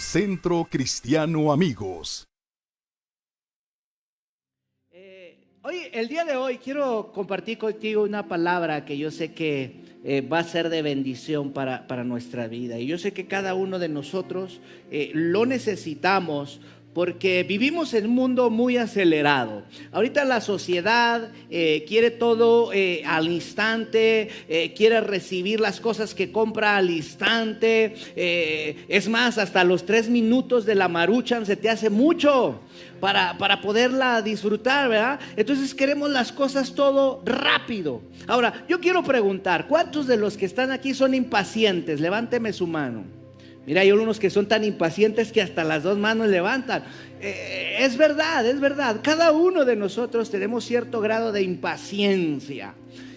Centro Cristiano Amigos. Oye, el día de hoy quiero compartir contigo una palabra que yo sé que va a ser de bendición para nuestra vida. Y yo sé que cada uno de nosotros lo necesitamos porque vivimos en un mundo muy acelerado. Ahorita la sociedad quiere todo al instante, quiere recibir las cosas que compra al instante. Es más, hasta los 3 minutos de la Maruchan se te hace mucho para poderla disfrutar, ¿verdad? Entonces queremos las cosas todo rápido. Ahora, yo quiero preguntar, ¿cuántos de los que están aquí son impacientes? Levánteme su mano. Mira, hay unos que son tan impacientes que hasta las 2 manos levantan. Es verdad. Cada uno de nosotros tenemos cierto grado de impaciencia.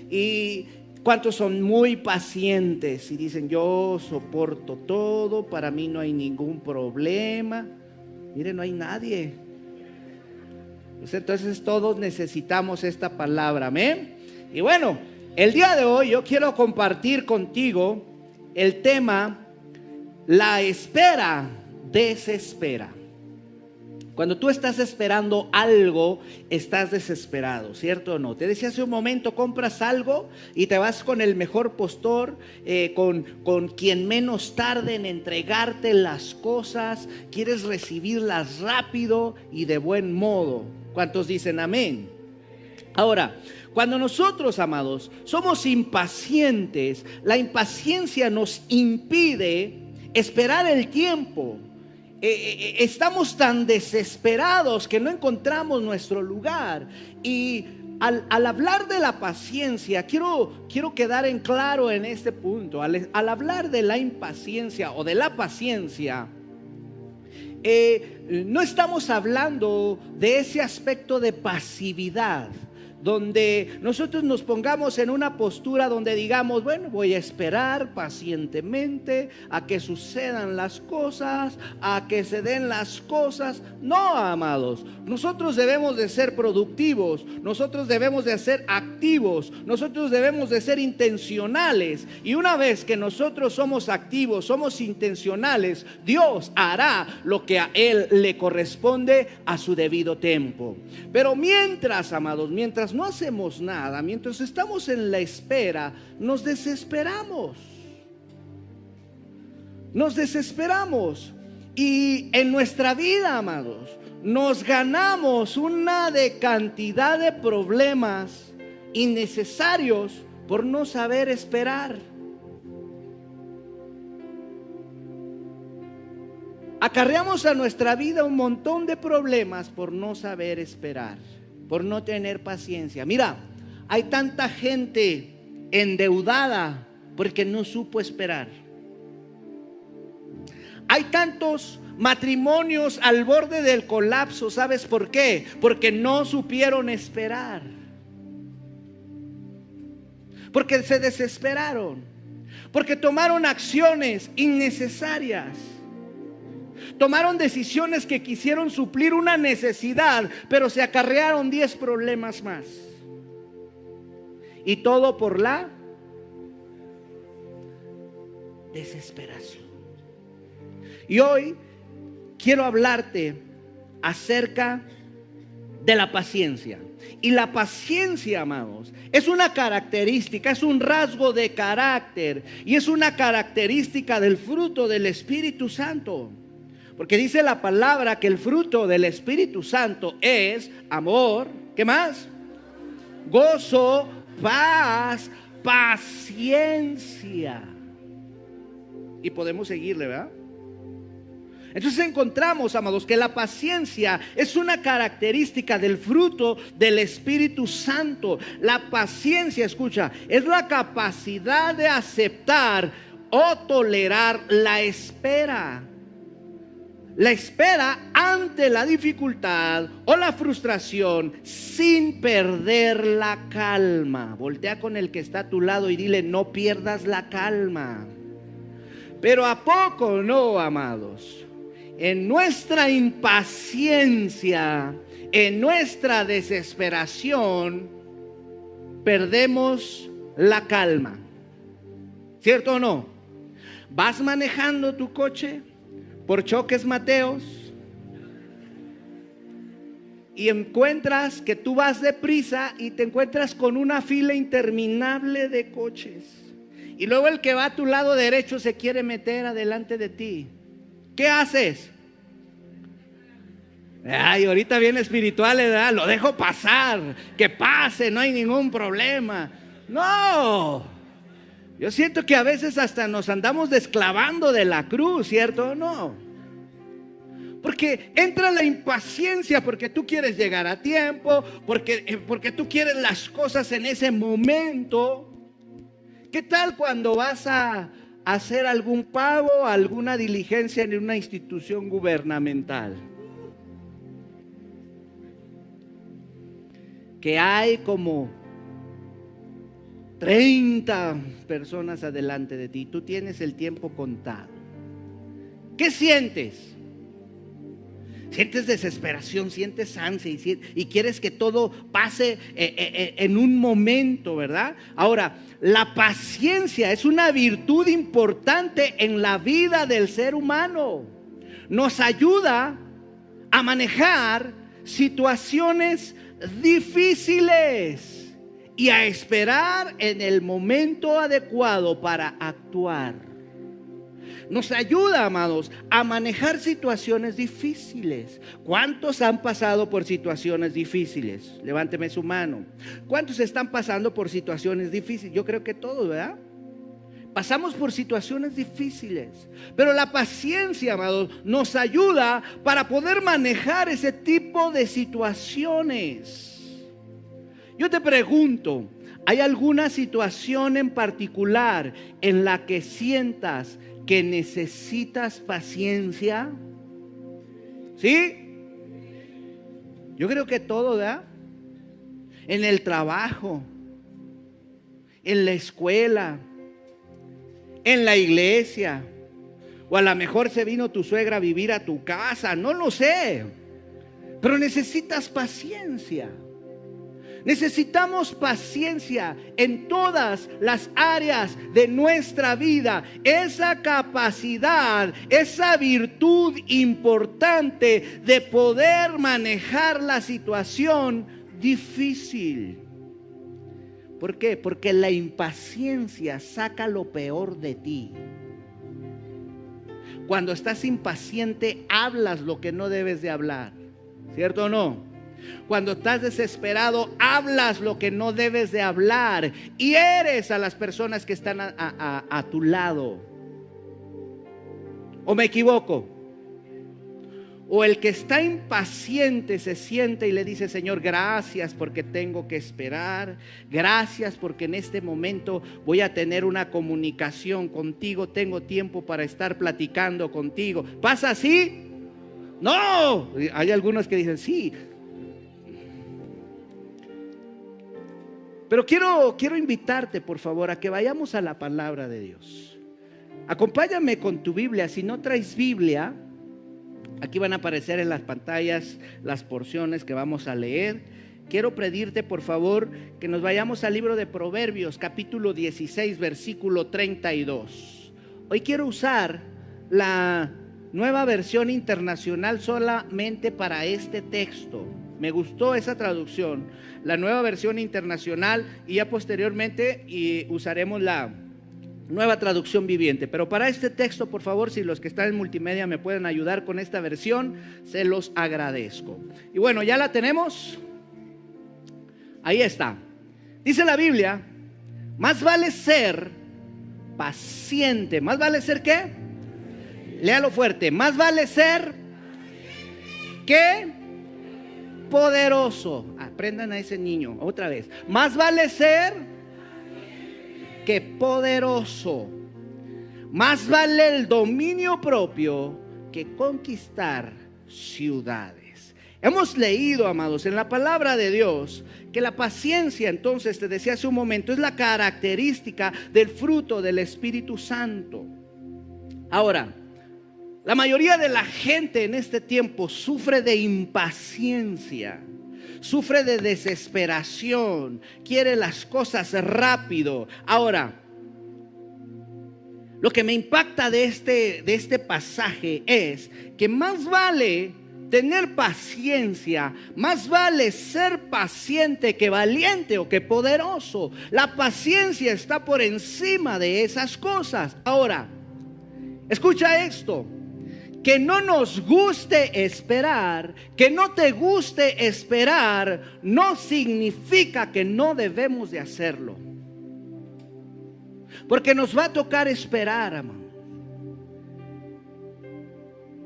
¿Y cuántos son muy pacientes y dicen, yo soporto todo, para mí no hay ningún problema? Mire, no hay nadie. Entonces todos necesitamos esta palabra, amén. Y bueno, el día de hoy yo quiero compartir contigo el tema: la espera desespera. Cuando tú estás esperando algo, estás desesperado, ¿cierto o no? Te decía hace un momento, compras algo y te vas con el mejor postor, con quien menos tarde en entregarte las cosas, quieres recibirlas rápido y de buen modo. ¿Cuántos dicen amén? Ahora, cuando nosotros, amados, somos impacientes, la impaciencia nos impide esperar el tiempo. Estamos tan desesperados que no encontramos nuestro lugar. Y al hablar de la paciencia, quiero quedar en claro en este punto. Al hablar de la impaciencia o de la paciencia, no estamos hablando de ese aspecto de pasividad, donde nosotros nos pongamos en una postura donde digamos, bueno, voy a esperar pacientemente a que sucedan las cosas, a que se den las cosas. No, amados, nosotros debemos de ser productivos, nosotros debemos de ser activos, nosotros debemos de ser intencionales. Y una vez que nosotros somos activos, somos intencionales, Dios hará lo que a Él le corresponde a su debido tiempo. Pero mientras, amados, mientras no hacemos nada, mientras estamos en la espera, nos desesperamos. Y en nuestra vida, amados, nos ganamos una de cantidad de problemas innecesarios por no saber esperar. Acarreamos a nuestra vida un montón de problemas por no saber esperar, por no tener paciencia. Mira, hay tanta gente endeudada porque no supo esperar. Hay tantos matrimonios al borde del colapso. ¿Sabes por qué? Porque no supieron esperar. Porque se desesperaron. Porque tomaron acciones innecesarias. Tomaron decisiones que quisieron suplir una necesidad, pero se acarrearon 10 problemas más. Y todo por la desesperación. Y hoy quiero hablarte acerca de la paciencia. Y la paciencia, amados, es una característica, es un rasgo de carácter y es una característica del fruto del Espíritu Santo. Porque dice la palabra que el fruto del Espíritu Santo es amor, ¿qué más? Gozo, paz, paciencia. Y podemos seguirle, ¿verdad? Entonces encontramos, amados, que la paciencia es una característica del fruto del Espíritu Santo. La paciencia, escucha, es la capacidad de aceptar o tolerar la espera. La espera ante la dificultad o la frustración sin perder la calma. Voltea con el que está a tu lado y dile, no pierdas la calma. Pero ¿a poco no, amados? En nuestra impaciencia, en nuestra desesperación, perdemos la calma. ¿Cierto o no? Vas manejando tu coche. por Choques Mateos y encuentras que tú vas deprisa y te encuentras con una fila interminable de coches. Y luego el que va a tu lado derecho se quiere meter adelante de ti. ¿Qué haces? Ay, ahorita bien espiritual, ¿verdad? Lo dejo pasar, que pase, no hay ningún problema. No, yo siento que a veces hasta nos andamos desclavando de la cruz, ¿cierto? No, porque entra la impaciencia, porque tú quieres llegar a tiempo, porque tú quieres las cosas en ese momento. ¿Qué tal cuando vas a hacer algún pago, alguna diligencia en una institución gubernamental? Que hay como 30 personas adelante de ti, tú tienes el tiempo contado. ¿Qué sientes? Sientes desesperación, sientes ansia y quieres que todo pase en un momento, ¿verdad? Ahora, la paciencia es una virtud importante en la vida del ser humano. Nos ayuda a manejar situaciones difíciles y a esperar en el momento adecuado para actuar. Nos ayuda, amados, a manejar situaciones difíciles. ¿Cuántos han pasado por situaciones difíciles? Levánteme su mano. ¿Cuántos están pasando por situaciones difíciles? Yo creo que todos, ¿verdad? Pasamos por situaciones difíciles, pero la paciencia, amados, nos ayuda para poder manejar ese tipo de situaciones. Yo te pregunto, ¿hay alguna situación en particular en la que sientas que necesitas paciencia? ¿Sí? Yo creo que todo, ¿verdad? En el trabajo, en la escuela, en la iglesia, o a lo mejor se vino tu suegra a vivir a tu casa, no lo sé, pero necesitas paciencia. Necesitamos paciencia en todas las áreas de nuestra vida. Esa capacidad, esa virtud importante de poder manejar la situación difícil. ¿Por qué? Porque la impaciencia saca lo peor de ti. Cuando estás impaciente, hablas lo que no debes de hablar, ¿cierto o no? Cuando estás desesperado, hablas lo que no debes de hablar y eres a las personas que están a tu lado. ¿O me equivoco? O el que está impaciente se siente y le dice: Señor, gracias porque tengo que esperar. Gracias porque en este momento voy a tener una comunicación contigo. Tengo tiempo para estar platicando contigo. ¿Pasa así? No. Hay algunos que dicen sí. Pero quiero invitarte, por favor, a que vayamos a la palabra de Dios. Acompáñame con tu Biblia. Si no traes Biblia, aquí van a aparecer en las pantallas las porciones que vamos a leer. Quiero pedirte, por favor, que nos vayamos al libro de Proverbios, capítulo 16, versículo 32. Hoy quiero usar la Nueva Versión Internacional solamente para este texto. Me gustó esa traducción, la Nueva Versión Internacional, y ya posteriormente usaremos la Nueva Traducción Viviente. Pero para este texto, por favor, si los que están en multimedia me pueden ayudar con esta versión, se los agradezco. Y bueno, ¿ya la tenemos? Ahí está. Dice la Biblia: más vale ser paciente. ¿Más vale ser qué? Léalo fuerte. Más vale ser que poderoso. Aprendan a ese niño otra vez. Más vale ser que poderoso. Más vale el dominio propio que conquistar ciudades. Hemos leído, amados, en la palabra de Dios que la paciencia, entonces, te decía hace un momento, es la característica del fruto del Espíritu Santo. Ahora, la mayoría de la gente en este tiempo sufre de impaciencia, sufre de desesperación, quiere las cosas rápido. Ahora, lo que me impacta de este pasaje es que más vale tener paciencia, más vale ser paciente que valiente o que poderoso. La paciencia está por encima de esas cosas. Ahora, escucha esto. Que no nos guste esperar, que no te guste esperar, no significa que no debemos de hacerlo. Porque nos va a tocar esperar, amado.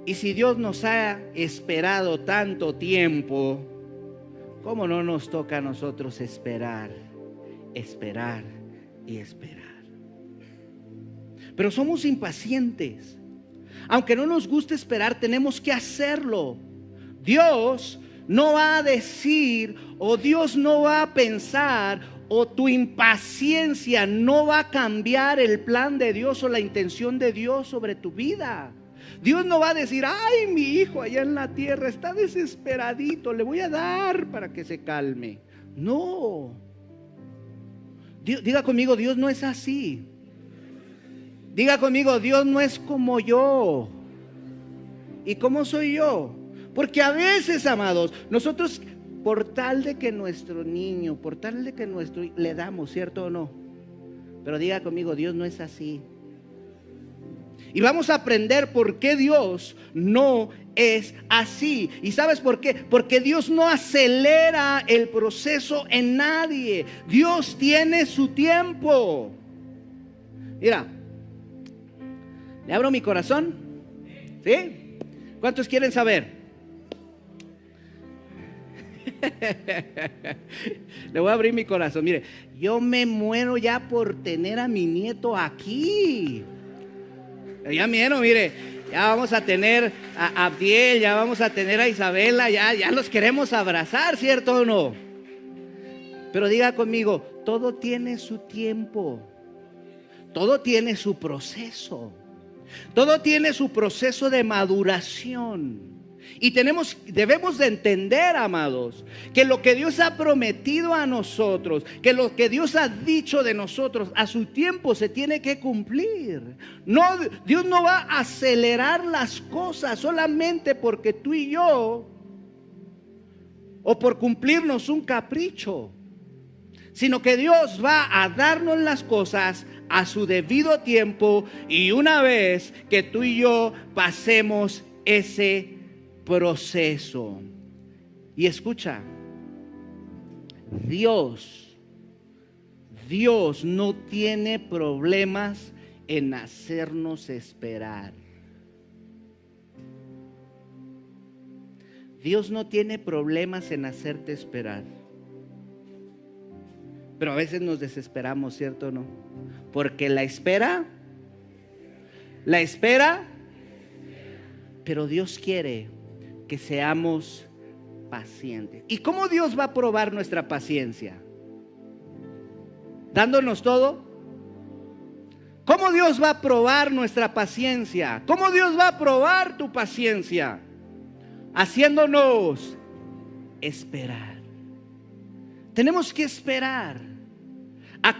Y si Dios nos ha esperado tanto tiempo, ¿cómo no nos toca a nosotros esperar, esperar y esperar? Pero somos impacientes. Aunque no nos guste esperar, tenemos que hacerlo. Dios no va a decir, o Dios no va a pensar, o tu impaciencia no va a cambiar el plan de Dios o la intención de Dios sobre tu vida. Dios no va a decir, ay, mi hijo allá en la tierra está desesperadito, le voy a dar para que se calme. No. Diga conmigo, Dios no es así. Diga conmigo, Dios no es como yo. ¿Y cómo soy yo? Porque a veces, amados, nosotros por tal de que nuestro niño, por tal de que le damos, ¿cierto o no? Pero diga conmigo, Dios no es así. Y vamos a aprender por qué Dios no es así. ¿Y sabes por qué? Porque Dios no acelera el proceso en nadie. Dios tiene su tiempo. Mira, ¿le abro mi corazón? ¿Sí? ¿Cuántos quieren saber? Le voy a abrir mi corazón. Mire, yo me muero ya por tener a mi nieto aquí. Ya miren, mire, ya vamos a tener a Abdiel, ya vamos a tener a Isabela, ya los queremos abrazar, ¿cierto o no? Pero diga conmigo, todo tiene su tiempo. Todo tiene su proceso. Todo tiene su proceso de maduración. Y debemos de entender, amados, que lo que Dios ha prometido a nosotros, que lo que Dios ha dicho de nosotros, a su tiempo se tiene que cumplir. No, Dios no va a acelerar las cosas solamente porque tú y yo, o por cumplirnos un capricho, sino que Dios va a darnos las cosas a su debido tiempo, y una vez que tú y yo pasemos ese proceso. Y escucha, Dios no tiene problemas en hacernos esperar. Dios no tiene problemas en hacerte esperar. Pero a veces nos desesperamos, ¿cierto o no? Porque la espera, pero Dios quiere que seamos pacientes. ¿Y cómo Dios va a probar nuestra paciencia? ¿Dándonos todo? ¿Cómo Dios va a probar nuestra paciencia? ¿Cómo Dios va a probar tu paciencia? Haciéndonos esperar. Tenemos que esperar a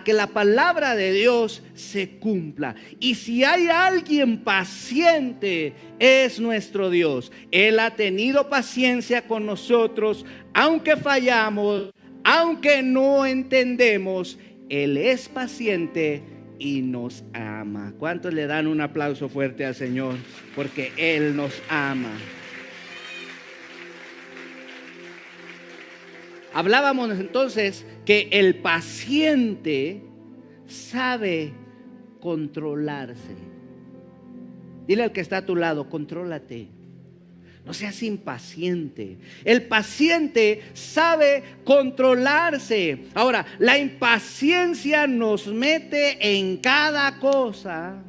que la palabra de Dios se cumpla. Y si hay alguien paciente, es nuestro Dios. Él ha tenido paciencia con nosotros, aunque fallamos, aunque no entendemos. Él es paciente y nos ama. ¿Cuántos le dan un aplauso fuerte al Señor? Porque Él nos ama. Hablábamos entonces que el paciente sabe controlarse. Dile al que está a tu lado, contrólate. No seas impaciente. El paciente sabe controlarse. Ahora, la impaciencia nos mete en cada cosa.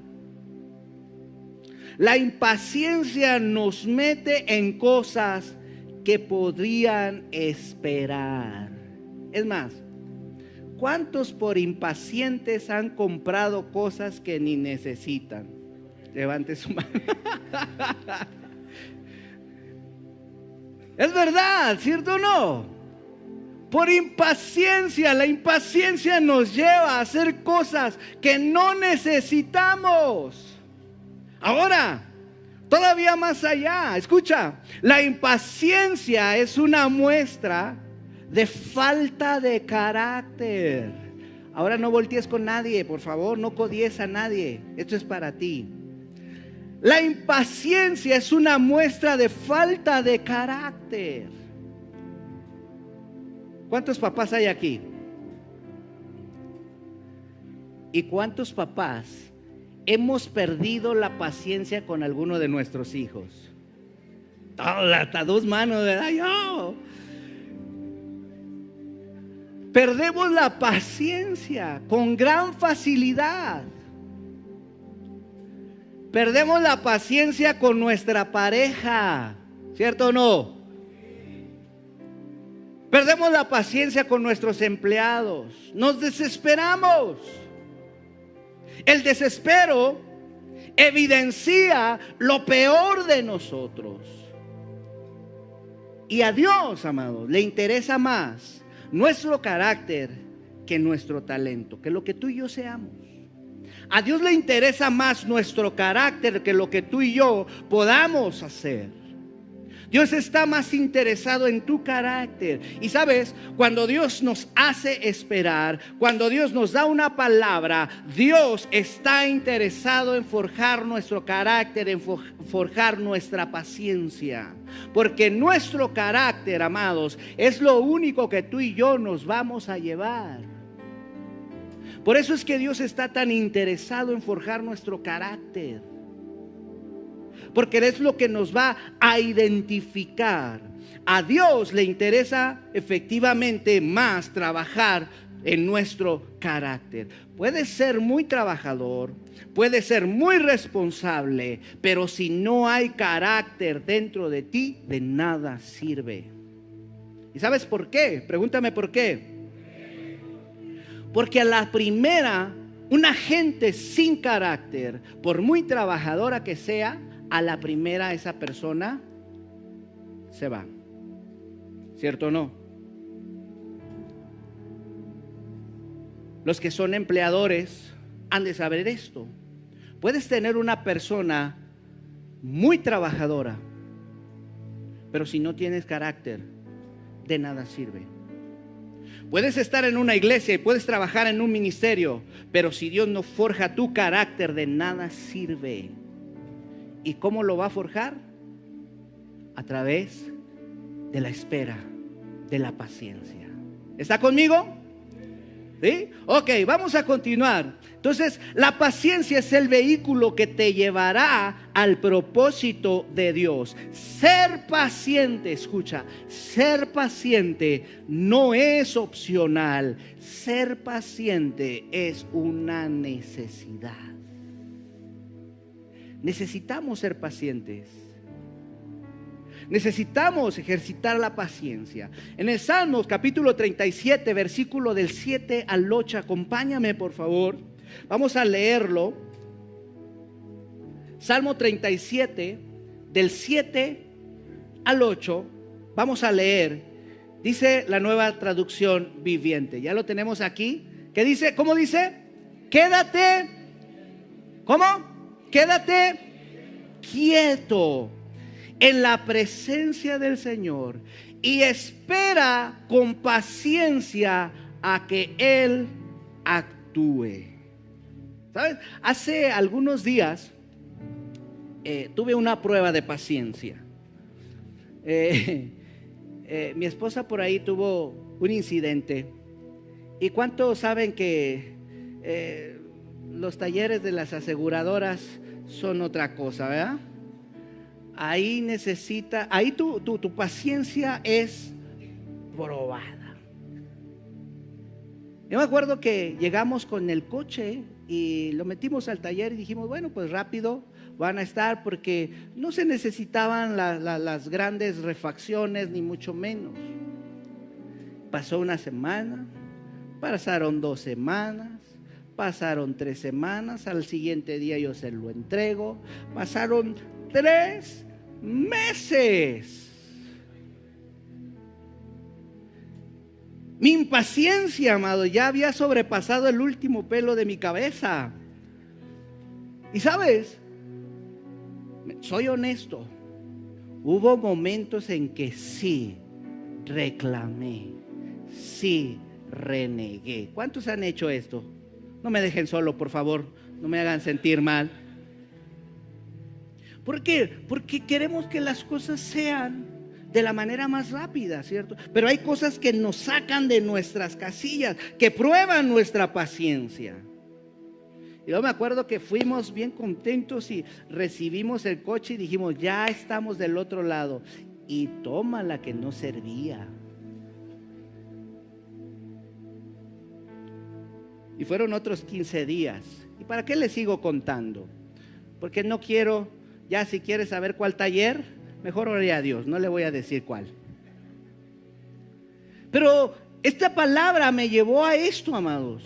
La impaciencia nos mete en cosas que podrían esperar. Es más, ¿cuántos por impacientes han comprado cosas que ni necesitan? Levante su mano. Es verdad, ¿cierto o no? Por impaciencia. La impaciencia nos lleva a hacer cosas que no necesitamos. Ahora, todavía más allá, escucha, la impaciencia es una muestra de falta de carácter. Ahora no voltees con nadie, por favor, no codies a nadie. Esto es para ti. La impaciencia es una muestra de falta de carácter. ¿Cuántos papás hay aquí? ¿Y cuántos papás hemos perdido la paciencia con alguno de nuestros hijos? Hasta dos manos, ¿verdad? Yo. Perdemos la paciencia con gran facilidad. Perdemos la paciencia con nuestra pareja, ¿cierto o no? Perdemos la paciencia con nuestros empleados. Nos desesperamos. El desespero evidencia lo peor de nosotros. Y a Dios, amados, le interesa más nuestro carácter que nuestro talento, que lo que tú y yo seamos. A Dios le interesa más nuestro carácter que lo que tú y yo podamos hacer. Dios está más interesado en tu carácter. Y sabes, cuando Dios nos hace esperar, cuando Dios nos da una palabra, Dios está interesado en forjar nuestro carácter, en forjar nuestra paciencia. Porque nuestro carácter, amados, es lo único que tú y yo nos vamos a llevar. Por eso es que Dios está tan interesado en forjar nuestro carácter. Porque es lo que nos va a identificar. A Dios le interesa efectivamente más trabajar en nuestro carácter. Puedes ser muy trabajador, puedes ser muy responsable, pero si no hay carácter dentro de ti, de nada sirve. ¿Y sabes por qué? Pregúntame por qué. Porque a la primera, una gente sin carácter, por muy trabajadora que sea, a la primera esa persona se va. ¿Cierto o no? Los que son empleadores han de saber esto. Puedes tener una persona muy trabajadora, pero si no tienes carácter, de nada sirve. Puedes estar en una iglesia y puedes trabajar en un ministerio, pero si Dios no forja tu carácter, de nada sirve. ¿Y cómo lo va a forjar? A través de la espera, de la paciencia. ¿Está conmigo? ¿Sí? Ok, vamos a continuar. Entonces, la paciencia es el vehículo que te llevará al propósito de Dios. Ser paciente, escucha, ser paciente no es opcional. Ser paciente es una necesidad. Necesitamos ser pacientes. Necesitamos ejercitar la paciencia. En el Salmos capítulo 37, versículo del 7 al 8, acompáñame por favor. Vamos a leerlo. Salmo 37, del 7 al 8, vamos a leer. Dice la Nueva Traducción Viviente. Ya lo tenemos aquí. ¿Qué dice? ¿Cómo dice? Quédate. ¿Cómo? Quédate quieto en la presencia del Señor y espera con paciencia a que Él actúe. ¿Sabes? Hace algunos días tuve una prueba de paciencia. Mi esposa por ahí tuvo un incidente. ¿Y cuántos saben que los talleres de las aseguradoras son otra cosa, ¿verdad? Ahí tu paciencia es probada. Yo me acuerdo que llegamos con el coche y lo metimos al taller y dijimos, bueno, pues rápido van a estar, porque no se necesitaban las grandes refacciones, ni mucho menos. Pasó una semana, pasaron 2 semanas, pasaron 3 semanas, al siguiente día yo se lo entrego, pasaron 3 meses. Mi impaciencia, amado, ya había sobrepasado el último pelo de mi cabeza. Y sabes, soy honesto, hubo momentos en que sí reclamé, sí renegué. ¿Cuántos han hecho esto? No me dejen solo, por favor, no me hagan sentir mal. ¿Por qué? Porque queremos que las cosas sean de la manera más rápida, ¿cierto? Pero hay cosas que nos sacan de nuestras casillas, que prueban nuestra paciencia. Y yo me acuerdo que fuimos bien contentos y recibimos el coche y dijimos, ya estamos del otro lado. Y toma la que no servía. Y fueron otros 15 días. ¿Y para qué les sigo contando? Porque no quiero, ya si quieres saber cuál taller, mejor ore a Dios, no le voy a decir cuál. Pero esta palabra me llevó a esto, amados,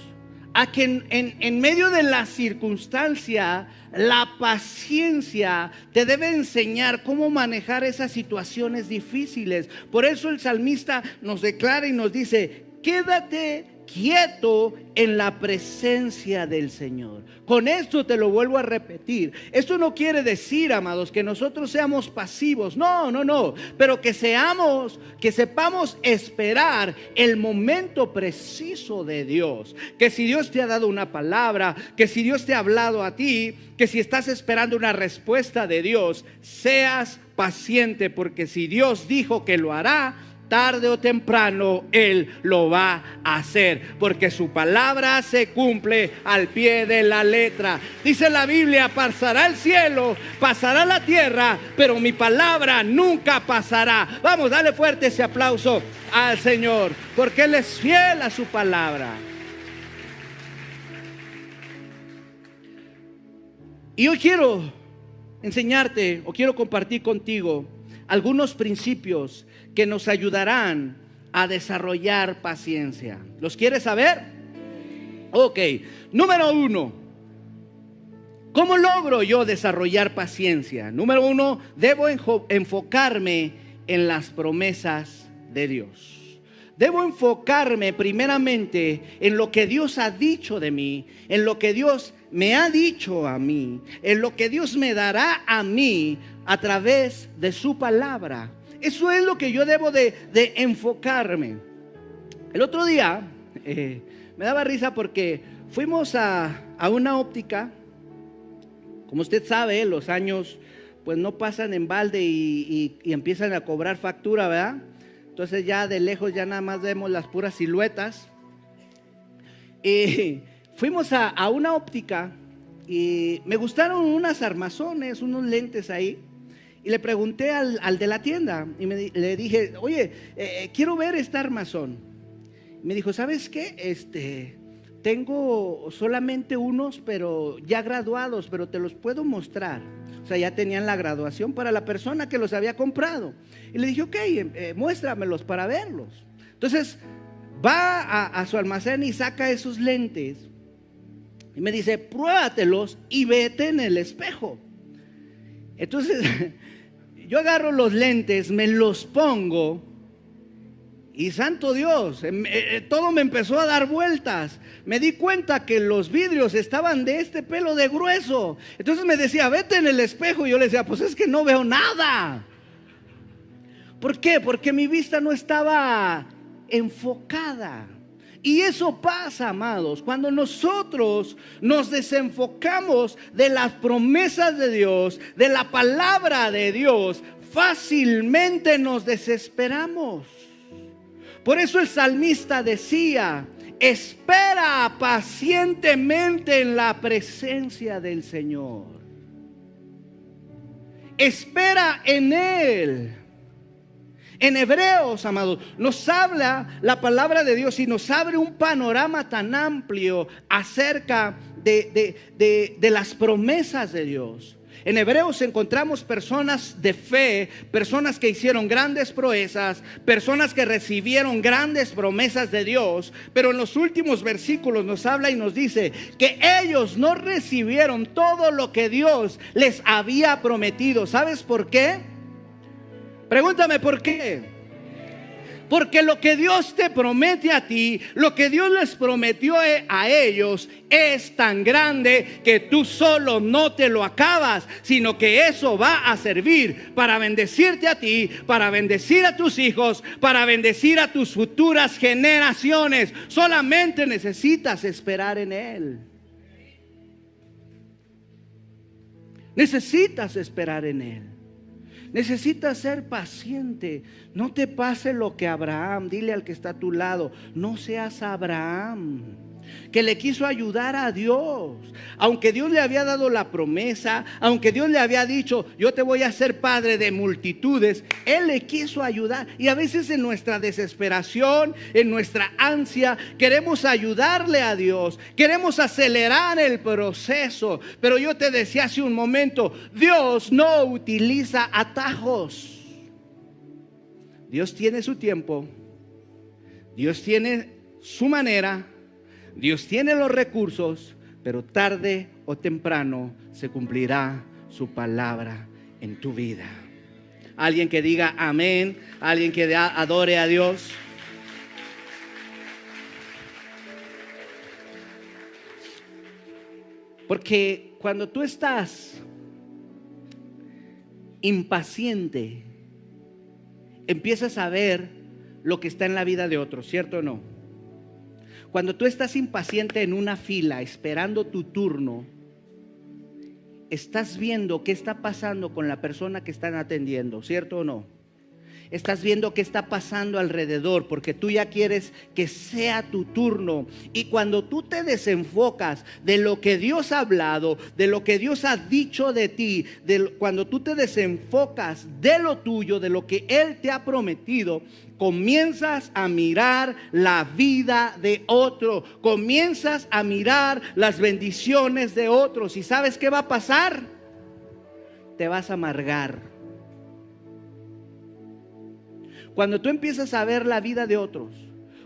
a que en medio de la circunstancia, la paciencia te debe enseñar cómo manejar esas situaciones difíciles. Por eso el salmista nos declara y nos dice, quédate quieto en la presencia del Señor. Con esto te lo vuelvo a repetir. Esto no quiere decir, amados, que nosotros seamos pasivos. No. Pero que sepamos esperar el momento preciso de Dios. Que si Dios te ha dado una palabra, que si Dios te ha hablado a ti, que si estás esperando una respuesta de Dios, seas paciente, porque si Dios dijo que lo hará, tarde o temprano Él lo va a hacer, porque su palabra se cumple al pie de la letra. Dice la Biblia, pasará el cielo, pasará la tierra, pero mi palabra nunca pasará. Vamos, dale fuerte ese aplauso al Señor, porque Él es fiel a su palabra. Y hoy quiero enseñarte, o quiero compartir contigo algunos principios que nos ayudarán a desarrollar paciencia. ¿Los quieres saber? Ok, número 1. ¿Cómo logro yo desarrollar paciencia? Número 1, debo enfocarme en las promesas de Dios. Debo enfocarme primeramente en lo que Dios ha dicho de mí, en lo que Dios me ha dicho a mí, en lo que Dios me dará a mí a través de su palabra. Eso es lo que yo debo de enfocarme. El otro día me daba risa porque fuimos a una óptica. Como usted sabe, los años pues no pasan en balde y empiezan a cobrar factura, ¿verdad? Entonces ya de lejos ya nada más vemos las puras siluetas. Fuimos a una óptica y me gustaron unas armazones, unos lentes ahí. Y le pregunté al de la tienda y le dije, oye, quiero ver esta armazón. Y me dijo, ¿sabes qué? Tengo solamente unos, pero ya graduados, pero te los puedo mostrar. O sea, ya tenían la graduación para la persona que los había comprado. Y le dije, ok, muéstramelos para verlos. Entonces va a su almacén y saca esos lentes. Y me dice, pruébatelos y vete en el espejo. Entonces yo agarro los lentes, me los pongo y santo Dios, todo me empezó a dar vueltas. Me di cuenta que los vidrios estaban de este pelo de grueso. Entonces me decía, vete en el espejo. Y yo le decía, pues es que no veo nada. ¿Por qué? Porque mi vista no estaba enfocada. Y eso pasa, amados, cuando nosotros nos desenfocamos de las promesas de Dios, de la palabra de Dios, fácilmente nos desesperamos. Por eso el salmista decía, espera pacientemente en la presencia del Señor. Espera en Él. En Hebreos, amados, nos habla la palabra de Dios y nos abre un panorama tan amplio acerca de las promesas de Dios. En Hebreos encontramos personas de fe, personas que hicieron grandes proezas, personas que recibieron grandes promesas de Dios, pero en los últimos versículos nos habla y nos dice que ellos no recibieron todo lo que Dios les había prometido. ¿Sabes por qué? Pregúntame por qué. Porque lo que Dios te promete a ti, lo que Dios les prometió a ellos, es tan grande que tú solo no te lo acabas, sino que eso va a servir para bendecirte a ti, para bendecir a tus hijos, para bendecir a tus futuras generaciones. Solamente necesitas esperar en Él. Necesitas esperar en Él. Necesitas ser paciente. No te pase lo que Abraham. Dile al que está a tu lado, no seas Abraham, que le quiso ayudar a Dios. Aunque Dios le había dado la promesa, aunque Dios le había dicho, yo te voy a hacer padre de multitudes, Él le quiso ayudar. Y a veces en nuestra desesperación, en nuestra ansia, queremos ayudarle a Dios, queremos acelerar el proceso. Pero yo te decía hace un momento, Dios no utiliza atajos. Dios tiene su tiempo, Dios tiene su manera, Dios tiene los recursos, pero tarde o temprano se cumplirá su palabra en tu vida. Alguien que diga amén, alguien que adore a Dios. Porque cuando tú estás impaciente, empiezas a ver lo que está en la vida de otros, ¿cierto o no? Cuando tú estás impaciente en una fila esperando tu turno, estás viendo qué está pasando con la persona que están atendiendo, ¿cierto o no? Estás viendo qué está pasando alrededor, porque tú ya quieres que sea tu turno. Y cuando tú te desenfocas de lo que Dios ha hablado, de lo que Dios ha dicho de ti, cuando tú te desenfocas de lo tuyo, de lo que Él te ha prometido, comienzas a mirar la vida de otro, comienzas a mirar las bendiciones de otros. ¿Y sabes qué va a pasar? Te vas a amargar. Cuando tú empiezas a ver la vida de otros,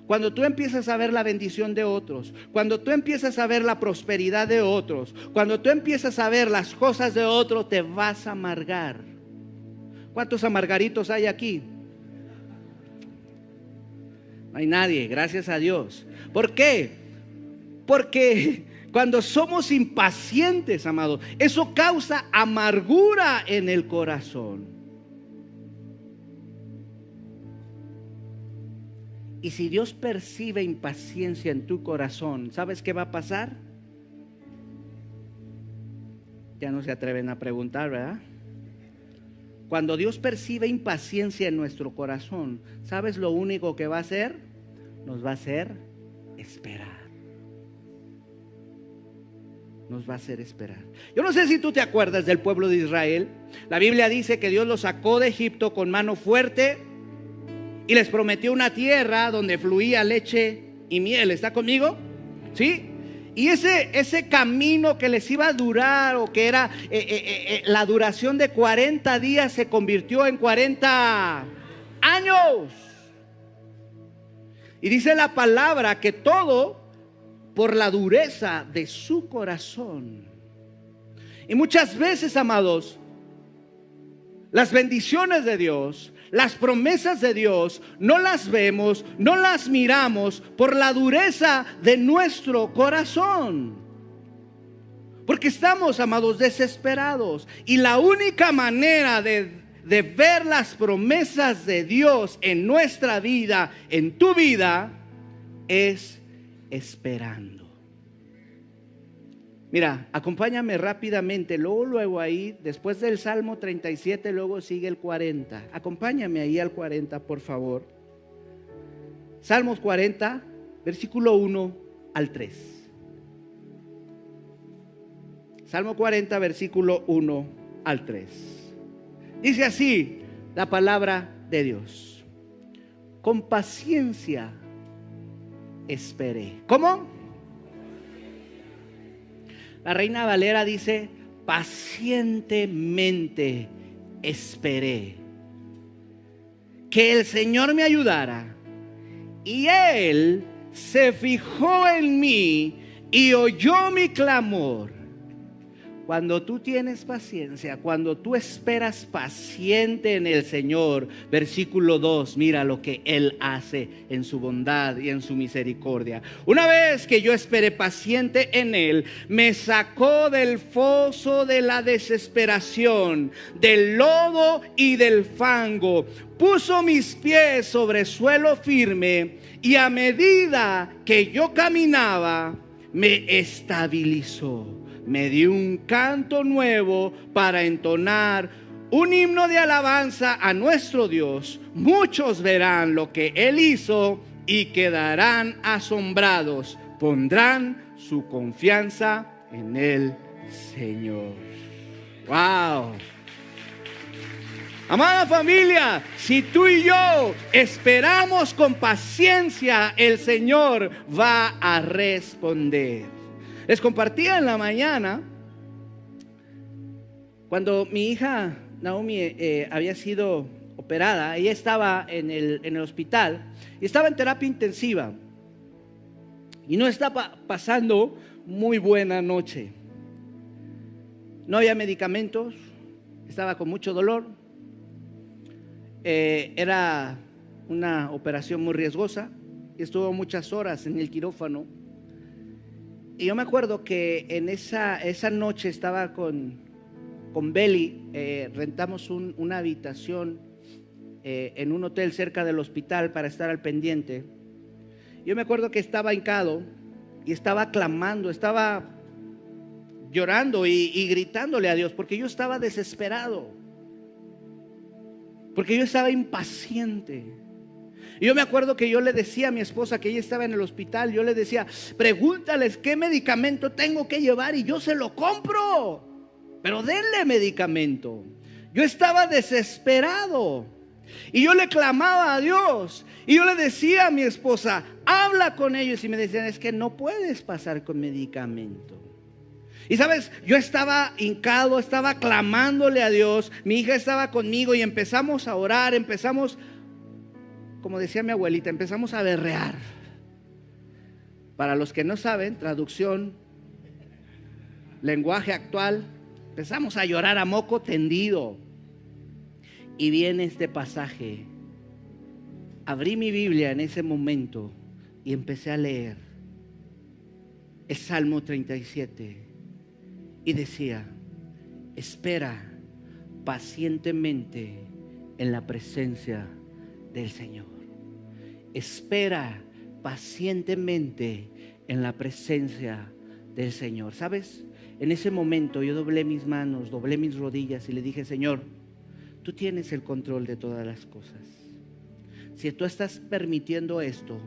cuando tú empiezas a ver la bendición de otros, cuando tú empiezas a ver la prosperidad de otros, cuando tú empiezas a ver las cosas de otros, te vas a amargar. ¿Cuántos amargaritos hay aquí? No hay nadie, gracias a Dios. ¿Por qué? Porque cuando somos impacientes, amados, eso causa amargura en el corazón. Y si Dios percibe impaciencia en tu corazón, ¿sabes qué va a pasar? Ya no se atreven a preguntar, ¿verdad? Cuando Dios percibe impaciencia en nuestro corazón, ¿sabes lo único que va a hacer? Nos va a hacer esperar. Nos va a hacer esperar. Yo no sé si tú te acuerdas del pueblo de Israel. La Biblia dice que Dios los sacó de Egipto con mano fuerte y les prometió una tierra donde fluía leche y miel. ¿Está conmigo? ¿Sí? Y ese camino que les iba a durar, o que era la duración de 40 días, se convirtió en 40 años. Y dice la palabra que todo por la dureza de su corazón. Y muchas veces, amados, las bendiciones de Dios, las promesas de Dios, no las vemos, no las miramos por la dureza de nuestro corazón. Porque estamos, amados, desesperados. Y la única manera de ver las promesas de Dios en nuestra vida, en tu vida, es esperando. Mira, acompáñame rápidamente, luego ahí, después del Salmo 37, luego sigue el 40. Acompáñame ahí al 40, por favor. Salmos 40, versículo 1 al 3. Salmo 40, versículo 1 al 3. Dice así la palabra de Dios: con paciencia esperé. ¿Cómo? La Reina Valera dice: pacientemente esperé que el Señor me ayudara, y Él se fijó en mí y oyó mi clamor. Cuando tú tienes paciencia, cuando tú esperas paciente en el Señor, versículo 2, mira lo que Él hace en su bondad y en su misericordia. Una vez que yo esperé paciente en Él, me sacó del foso de la desesperación, del lodo y del fango. Puso mis pies sobre suelo firme y a medida que yo caminaba, me estabilizó. Me dio un canto nuevo para entonar un himno de alabanza a nuestro Dios. Muchos verán lo que Él hizo y quedarán asombrados. Pondrán su confianza en el Señor. ¡Wow! Amada familia, si tú y yo esperamos con paciencia, el Señor va a responder. Les compartía en la mañana, cuando mi hija Naomi había sido operada, ella estaba en el hospital y estaba en terapia intensiva y no estaba pasando muy buena noche. No había medicamentos, estaba con mucho dolor, era una operación muy riesgosa y estuvo muchas horas en el quirófano. Y yo me acuerdo que en esa noche estaba con Beli, rentamos una habitación en un hotel cerca del hospital para estar al pendiente. Yo me acuerdo que estaba hincado y estaba clamando, estaba llorando y gritándole a Dios, porque yo estaba desesperado, porque yo estaba impaciente. Y yo me acuerdo que yo le decía a mi esposa que ella estaba en el hospital, yo le decía, pregúntales qué medicamento tengo que llevar y yo se lo compro, pero denle medicamento. Yo estaba desesperado y yo le clamaba a Dios y yo le decía a mi esposa, habla con ellos, y me decían, es que no puedes pasar con medicamento. Y sabes, yo estaba hincado, estaba clamándole a Dios, mi hija estaba conmigo y empezamos a orar, como decía mi abuelita, empezamos a berrear. Para los que no saben, traducción, lenguaje actual, empezamos a llorar a moco tendido. Y viene este pasaje. Abrí mi Biblia en ese momento y empecé a leer el Salmo 37 y decía, espera pacientemente en la presencia del Señor. Espera pacientemente en la presencia del Señor. ¿Sabes? En ese momento yo doblé mis manos, doblé mis rodillas y le dije, Señor, tú tienes el control de todas las cosas. Si tú estás permitiendo esto,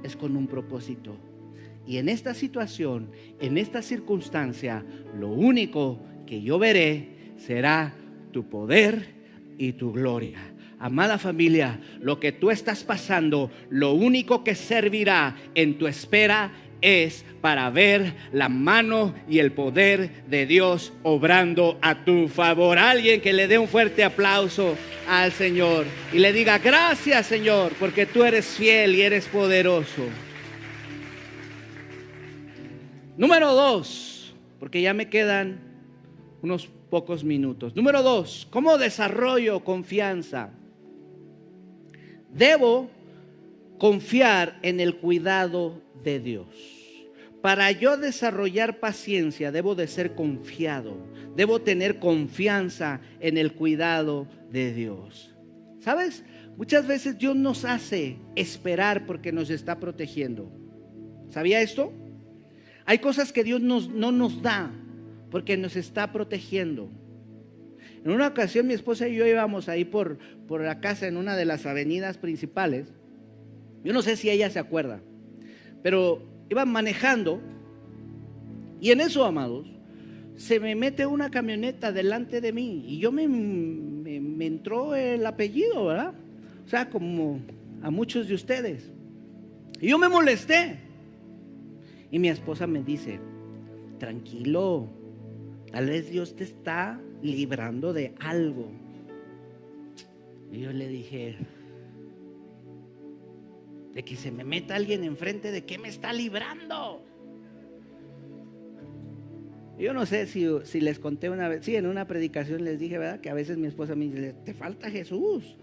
es con un propósito. Y en esta situación, en esta circunstancia, lo único que yo veré será tu poder y tu gloria. Amada familia, lo que tú estás pasando, lo único que servirá en tu espera es para ver la mano y el poder de Dios obrando a tu favor. Alguien que le dé un fuerte aplauso al Señor y le diga, gracias Señor, porque tú eres fiel y eres poderoso. Número 2, porque ya me quedan unos pocos minutos. Número 2, ¿cómo desarrollo confianza? Debo confiar en el cuidado de Dios. Para yo desarrollar paciencia, debo de ser confiado. Debo tener confianza en el cuidado de Dios. ¿Sabes? Muchas veces Dios nos hace esperar porque nos está protegiendo. ¿Sabía esto? Hay cosas que Dios no nos da porque nos está protegiendo. En una ocasión mi esposa y yo íbamos ahí por la casa en una de las avenidas principales. Yo no sé si ella se acuerda, pero iban manejando y en eso, amados, se me mete una camioneta delante de mí y yo me entró el apellido, ¿verdad? O sea, como a muchos de ustedes. Y yo me molesté. Y mi esposa me dice, tranquilo, tal vez Dios te está librando de algo. Y yo le dije, de que se me meta alguien enfrente, ¿de qué me está librando? Yo no sé si les conté una vez, sí, en una predicación les dije, ¿verdad? Que a veces mi esposa me dice, te falta Jesús.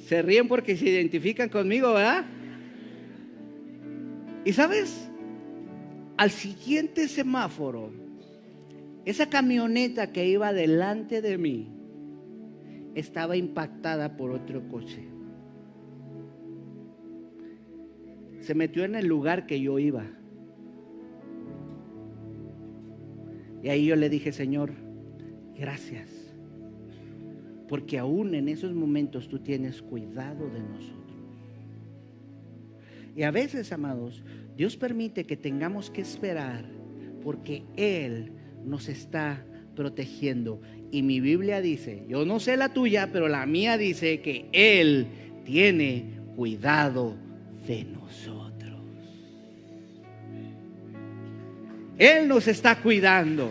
Se ríen porque se identifican conmigo, ¿verdad? Y sabes, al siguiente semáforo, esa camioneta que iba delante de mí estaba impactada por otro coche. Se metió en el lugar que yo iba. Y ahí yo le dije, Señor, gracias, porque aún en esos momentos tú tienes cuidado de nosotros. Y a veces, amados, Dios permite que tengamos que esperar porque Él nos está protegiendo. Y mi Biblia dice, yo no sé la tuya, pero la mía dice que Él tiene cuidado de nosotros. Él nos está cuidando.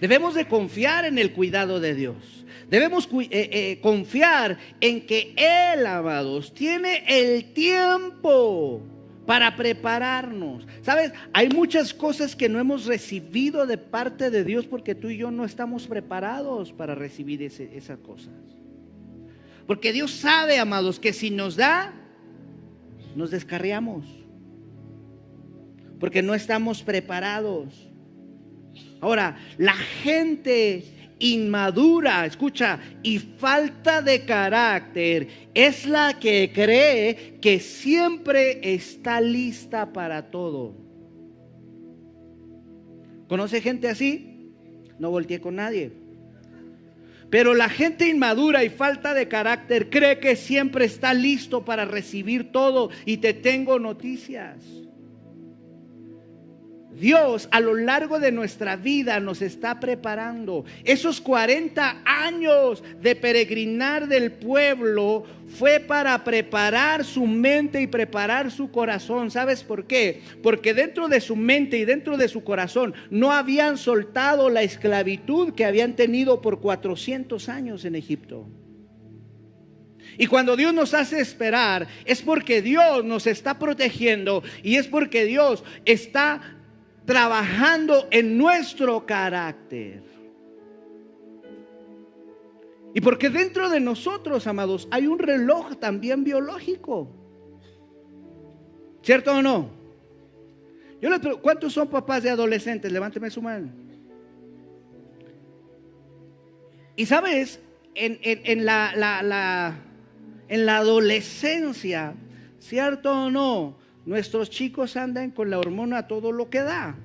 Debemos de confiar en el cuidado de Dios. Debemos confiar en que Él, amados, tiene el tiempo para prepararnos. ¿Sabes? Hay muchas cosas que no hemos recibido de parte de Dios porque tú y yo no estamos preparados para recibir esas cosas. Porque Dios sabe, amados, que si nos da, nos descarriamos. Porque no estamos preparados. Ahora, la gente inmadura, escucha, y falta de carácter es la que cree que siempre está lista para todo. ¿Conoce gente así? No volteé con nadie. Pero la gente inmadura y falta de carácter cree que siempre está listo para recibir todo. Y te tengo noticias. Dios a lo largo de nuestra vida nos está preparando. Esos 40 años de peregrinar del pueblo fue para preparar su mente y preparar su corazón. ¿Sabes por qué? Porque dentro de su mente y dentro de su corazón no habían soltado la esclavitud que habían tenido por 400 años en Egipto. Y cuando Dios nos hace esperar es porque Dios nos está protegiendo y es porque Dios está trabajando en nuestro carácter. Y porque dentro de nosotros, amados, hay un reloj también biológico. ¿Cierto o no? Yo les pregunto, ¿cuántos son papás de adolescentes? Levánteme su mano. Y sabes, en la adolescencia, ¿cierto o no? Nuestros chicos andan con la hormona a todo lo que da.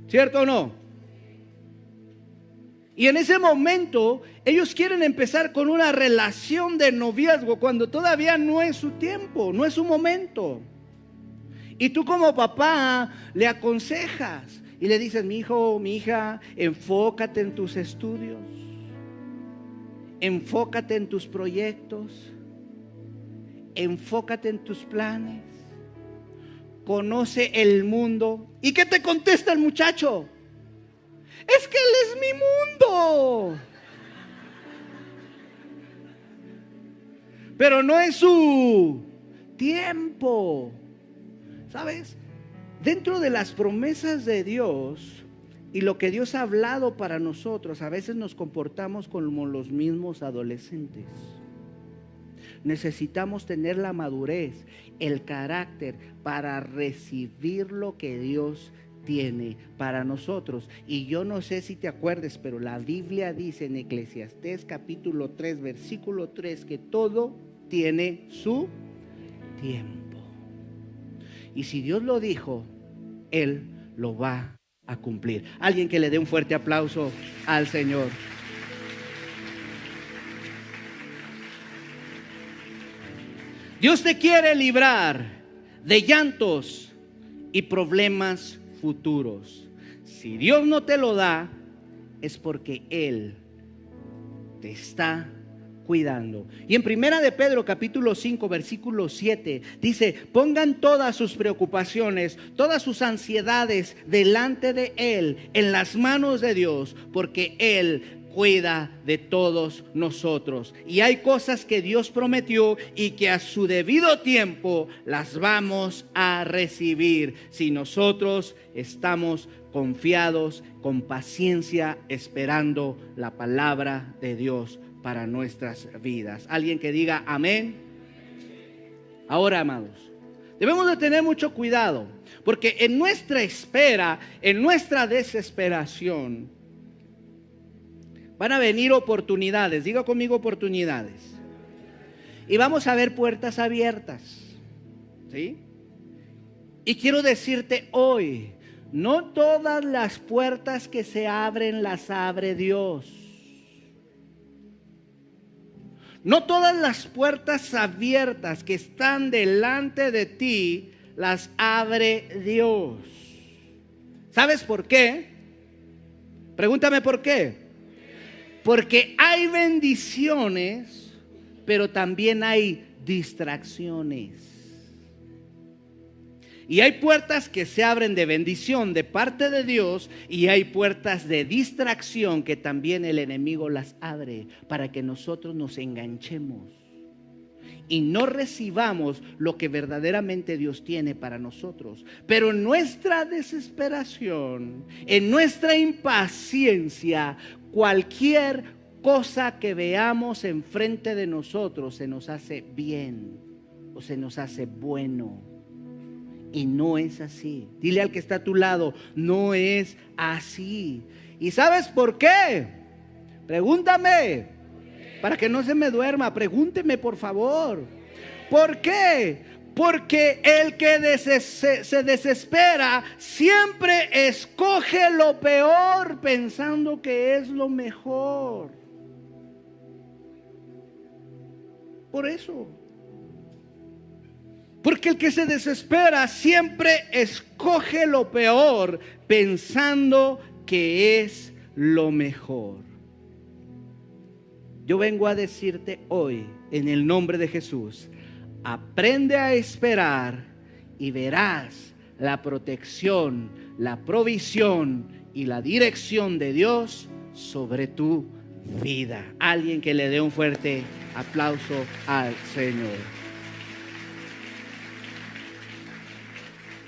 ¿Cierto o no? Y en ese momento ellos quieren empezar con una relación de noviazgo cuando todavía no es su tiempo, no es su momento. Y tú como papá le aconsejas y le dices, mi hijo, mi hija, enfócate en tus estudios, enfócate en tus proyectos, enfócate en tus planes. Conoce el mundo. ¿Y qué te contesta el muchacho? Es que él es mi mundo. Pero no es su tiempo. ¿Sabes? Dentro de las promesas de Dios y lo que Dios ha hablado para nosotros, a veces nos comportamos como los mismos adolescentes. Necesitamos tener la madurez, el carácter para recibir lo que Dios tiene para nosotros. Y yo no sé si te acuerdes, pero la Biblia dice en Eclesiastés capítulo 3, versículo 3, que todo tiene su tiempo. Y si Dios lo dijo, Él lo va a cumplir. Alguien que le dé un fuerte aplauso al Señor. Dios te quiere librar de llantos y problemas futuros. Si Dios no te lo da, es porque Él te está cuidando. Y en Primera de Pedro capítulo 5 versículo 7 dice, pongan todas sus preocupaciones, todas sus ansiedades delante de Él, en las manos de Dios, porque Él cuida de todos nosotros. Y hay cosas que Dios prometió y que a su debido tiempo las vamos a recibir si nosotros estamos confiados, con paciencia, esperando la palabra de Dios para nuestras vidas. Alguien que diga amén. Ahora, amados, debemos de tener mucho cuidado, porque en nuestra espera, en nuestra desesperación, van a venir oportunidades. Diga conmigo oportunidades. Y vamos a ver puertas abiertas, ¿sí? Y quiero decirte hoy, no todas las puertas que se abren las abre Dios. No todas las puertas abiertas que están delante de ti las abre Dios. ¿Sabes por qué? Pregúntame por qué. Porque hay bendiciones, pero también hay distracciones. Y hay puertas que se abren de bendición de parte de Dios, y hay puertas de distracción que también el enemigo las abre para que nosotros nos enganchemos y no recibamos lo que verdaderamente Dios tiene para nosotros. Pero en nuestra desesperación, en nuestra impaciencia, cualquier cosa que veamos enfrente de nosotros se nos hace bien o se nos hace bueno. Y no es así. Dile al que está a tu lado, no es así. ¿Y sabes por qué? Pregúntame, para que no se me duerma. Pregúnteme, por favor. ¿Por qué? Porque el que se desespera siempre escoge lo peor pensando que es lo mejor. Por eso. Porque el que se desespera siempre escoge lo peor pensando que es lo mejor. Yo vengo a decirte hoy, en el nombre de Jesús, aprende a esperar y verás la protección, la provisión y la dirección de Dios sobre tu vida. Alguien que le dé un fuerte aplauso al Señor.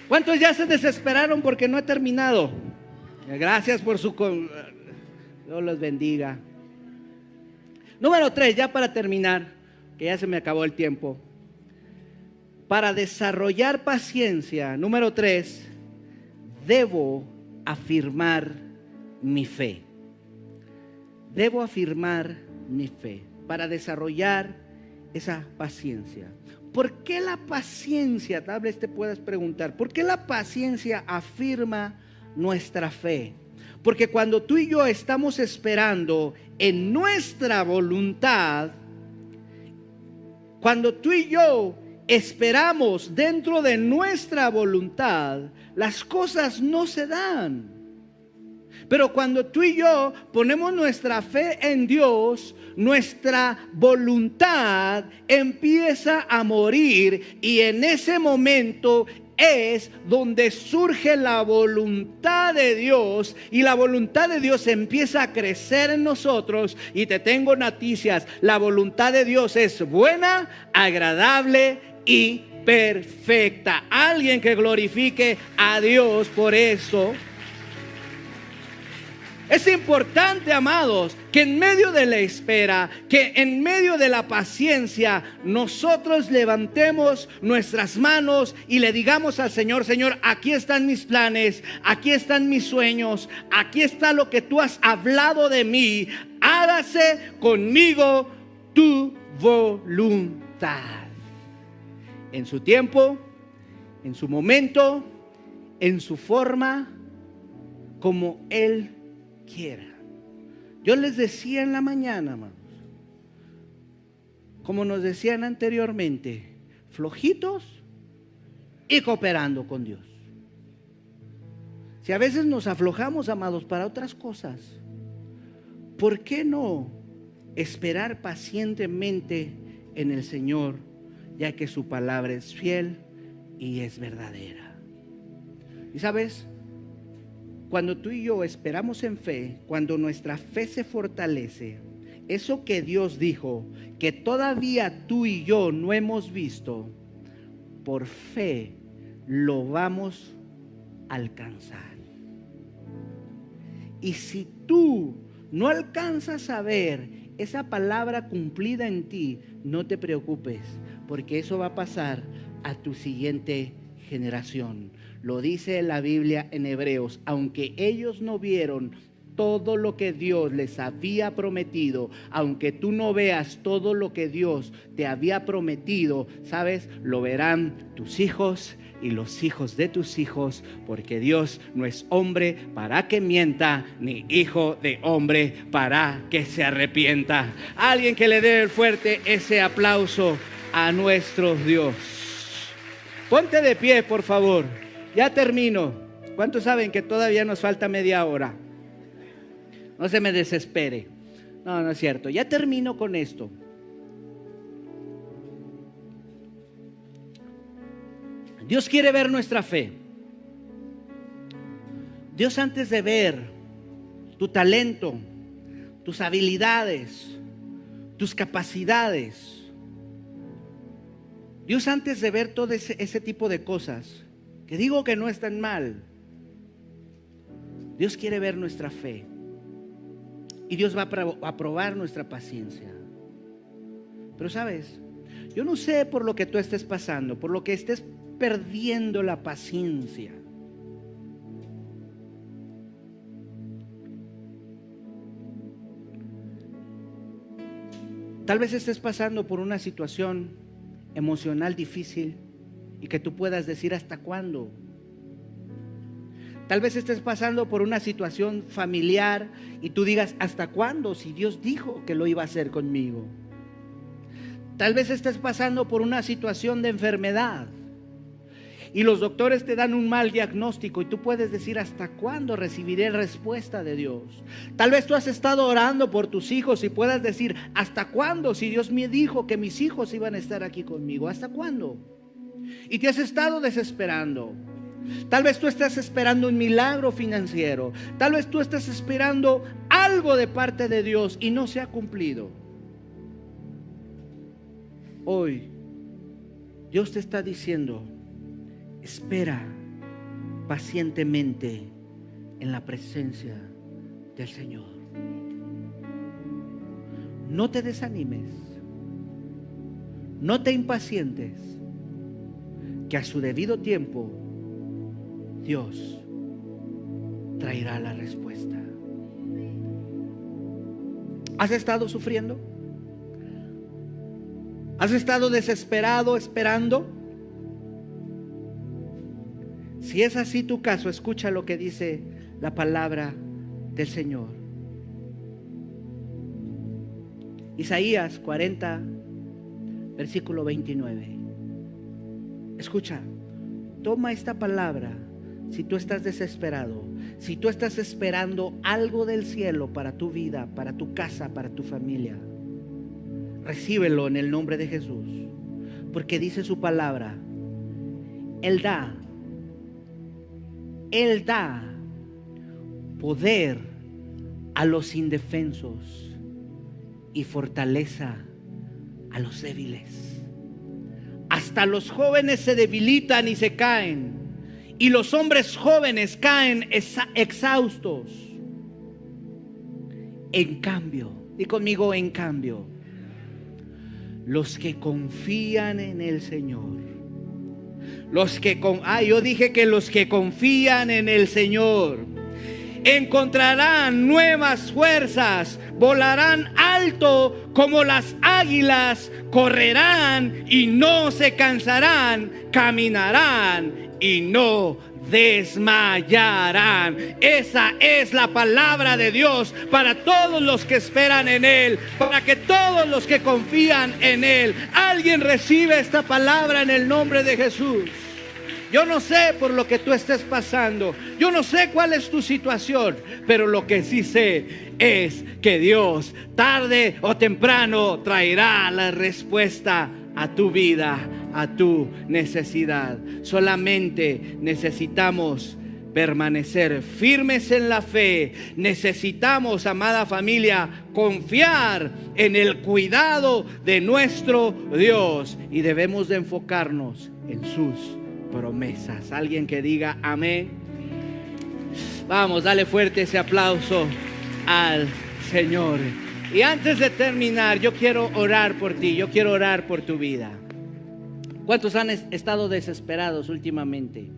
¿Cuántos ya se desesperaron porque no he terminado? Gracias por su... Dios los bendiga. Número 3, ya para terminar, que ya se me acabó el tiempo. Para desarrollar paciencia, número 3, debo afirmar mi fe. Debo afirmar mi fe para desarrollar esa paciencia. ¿Por qué la paciencia? Tal vez te puedas preguntar, ¿por qué la paciencia afirma nuestra fe? Porque cuando tú y yo estamos esperando en nuestra voluntad, cuando tú y yo esperamos dentro de nuestra voluntad, las cosas no se dan. Pero cuando tú y yo ponemos nuestra fe en Dios, nuestra voluntad empieza a morir, y en ese momento es donde surge la voluntad de Dios, y la voluntad de Dios empieza a crecer en nosotros. Y te tengo noticias: la voluntad de Dios es buena, agradable y perfecta. Alguien que glorifique a Dios por eso. Es importante, amados, que en medio de la espera, que en medio de la paciencia, nosotros levantemos nuestras manos y le digamos al Señor: Señor, aquí están mis planes, aquí están mis sueños, aquí está lo que tú has hablado de mí. Hágase conmigo tu voluntad. En su tiempo, en su momento, en su forma, como Él quiera. Yo les decía en la mañana, hermanos, como nos decían anteriormente, flojitos y cooperando con Dios. Si a veces nos aflojamos, amados, para otras cosas, ¿por qué no esperar pacientemente en el Señor, ya que su palabra es fiel y es verdadera? Y sabes, cuando tú y yo esperamos en fe, cuando nuestra fe se fortalece, eso que Dios dijo, que todavía tú y yo no hemos visto, por fe lo vamos a alcanzar. Y si tú no alcanzas a ver esa palabra cumplida en ti, no te preocupes, porque eso va a pasar a tu siguiente generación. Lo dice la Biblia en Hebreos, aunque ellos no vieron todo lo que Dios les había prometido, aunque tú no veas todo lo que Dios te había prometido, ¿sabes? Lo verán tus hijos y los hijos de tus hijos, porque Dios no es hombre para que mienta, ni hijo de hombre para que se arrepienta. Alguien que le dé fuerte ese aplauso a nuestro Dios. Ponte de pie, por favor. Ya termino. ¿Cuántos saben que todavía nos falta media hora? No se me desespere. No, no es cierto. Ya termino con esto. Dios quiere ver nuestra fe. Dios, antes de ver tu talento, tus habilidades, tus capacidades, Dios, antes de ver todo ese tipo de cosas, que digo que no están mal, Dios quiere ver nuestra fe. Y Dios va a probar nuestra paciencia. Pero sabes, yo no sé por lo que tú estés pasando, por lo que estés perdiendo la paciencia. Tal vez estés pasando por una situación emocional difícil y que tú puedas decir ¿hasta cuándo? Tal vez estés pasando por una situación familiar y tú digas ¿hasta cuándo? Si Dios dijo que lo iba a hacer conmigo. Tal vez estés pasando por una situación de enfermedad y los doctores te dan un mal diagnóstico y tú puedes decir ¿hasta cuándo recibiré respuesta de Dios? Tal vez tú has estado orando por tus hijos y puedas decir ¿hasta cuándo? Si Dios me dijo que mis hijos iban a estar aquí conmigo, ¿hasta cuándo? Y te has estado desesperando. Tal vez tú estás esperando un milagro financiero. Tal vez tú estás esperando algo de parte de Dios y no se ha cumplido. Hoy Dios te está diciendo: espera pacientemente en la presencia del Señor. No te desanimes, no te impacientes, que a su debido tiempo Dios traerá la respuesta. ¿Has estado sufriendo? ¿Has estado desesperado esperando? Si es así tu caso, escucha lo que dice la palabra del Señor. Isaías 40, versículo 29. Escucha, toma esta palabra. Si tú estás desesperado, si tú estás esperando algo del cielo para tu vida, para tu casa, para tu familia, recíbelo en el nombre de Jesús, porque dice su palabra: Él da poder a los indefensos y fortaleza a los débiles. Hasta los jóvenes se debilitan y se caen, y los hombres jóvenes caen exhaustos. En cambio, di conmigo, en cambio, los que confían en el Señor, yo dije que los que confían en el Señor encontrarán nuevas fuerzas, volarán alto como las águilas, correrán y no se cansarán, caminarán y no desmayarán. Esa es la palabra de Dios para todos los que esperan en Él, para que todos los que confían en Él. Alguien recibe esta palabra en el nombre de Jesús. Yo no sé por lo que tú estés pasando, yo no sé cuál es tu situación, pero lo que sí sé es que Dios, tarde o temprano, traerá la respuesta a tu vida, a tu necesidad. Solamente necesitamos permanecer firmes en la fe. Necesitamos, amada familia, confiar en el cuidado de nuestro Dios y debemos de enfocarnos en sus promesas. Alguien que diga amén. Vamos, dale fuerte ese aplauso al Señor. Y antes de terminar, yo quiero orar por ti, yo quiero orar por tu vida. ¿Cuántos han estado desesperados últimamente?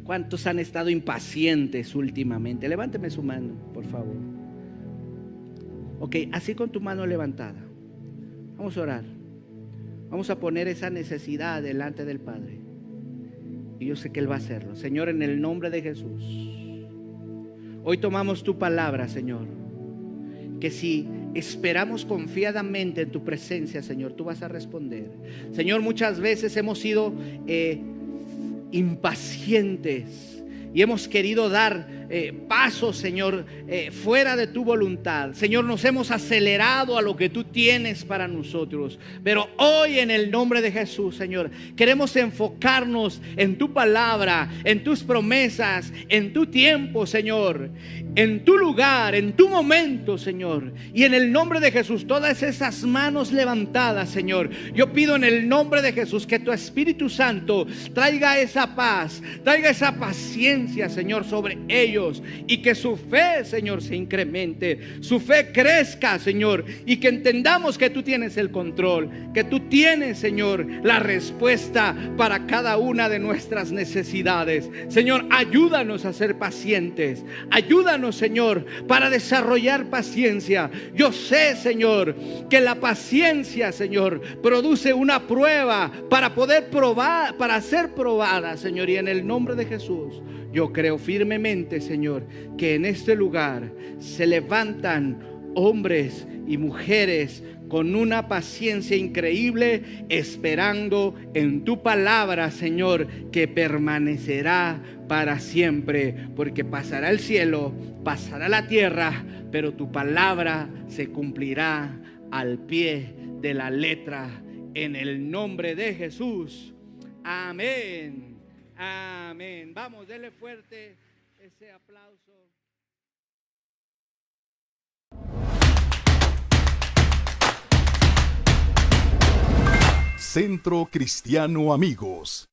¿Cuántos han estado impacientes últimamente? Levánteme su mano, por favor. Ok, así con tu mano levantada. Vamos a orar. Vamos a poner esa necesidad delante del Padre. Y yo sé que Él va a hacerlo. Señor, en el nombre de Jesús, hoy tomamos tu palabra, Señor. Que si esperamos confiadamente en tu presencia, Señor, tú vas a responder. Señor, muchas veces hemos sido impacientes y hemos querido dar pasos, Señor, fuera de tu voluntad. Señor, nos hemos acelerado a lo que tú tienes para nosotros. Pero hoy, en el nombre de Jesús, Señor, queremos enfocarnos en tu palabra, en tus promesas, en tu tiempo, Señor, en tu lugar, en tu momento, Señor. Y en el nombre de Jesús, todas esas manos levantadas, Señor, yo pido en el nombre de Jesús que tu Espíritu Santo traiga esa paz, traiga esa paciencia, Señor, sobre ellos. Y que su fe, Señor, se incremente, su fe crezca, Señor, y que entendamos que tú tienes el control, que tú tienes, Señor, la respuesta para cada una de nuestras necesidades. Señor, ayúdanos a ser pacientes, ayúdanos, Señor, para desarrollar paciencia. Yo sé, Señor, que la paciencia, Señor, produce una prueba para poder probar, para ser probada, Señor, y en el nombre de Jesús, yo creo firmemente, Señor, que en este lugar se levantan hombres y mujeres con una paciencia increíble, esperando en tu palabra, Señor, que permanecerá para siempre, porque pasará el cielo, pasará la tierra, pero tu palabra se cumplirá al pie de la letra, en el nombre de Jesús. Amén. Amén. Vamos, denle fuerte ese aplauso. Centro Cristiano Amigos.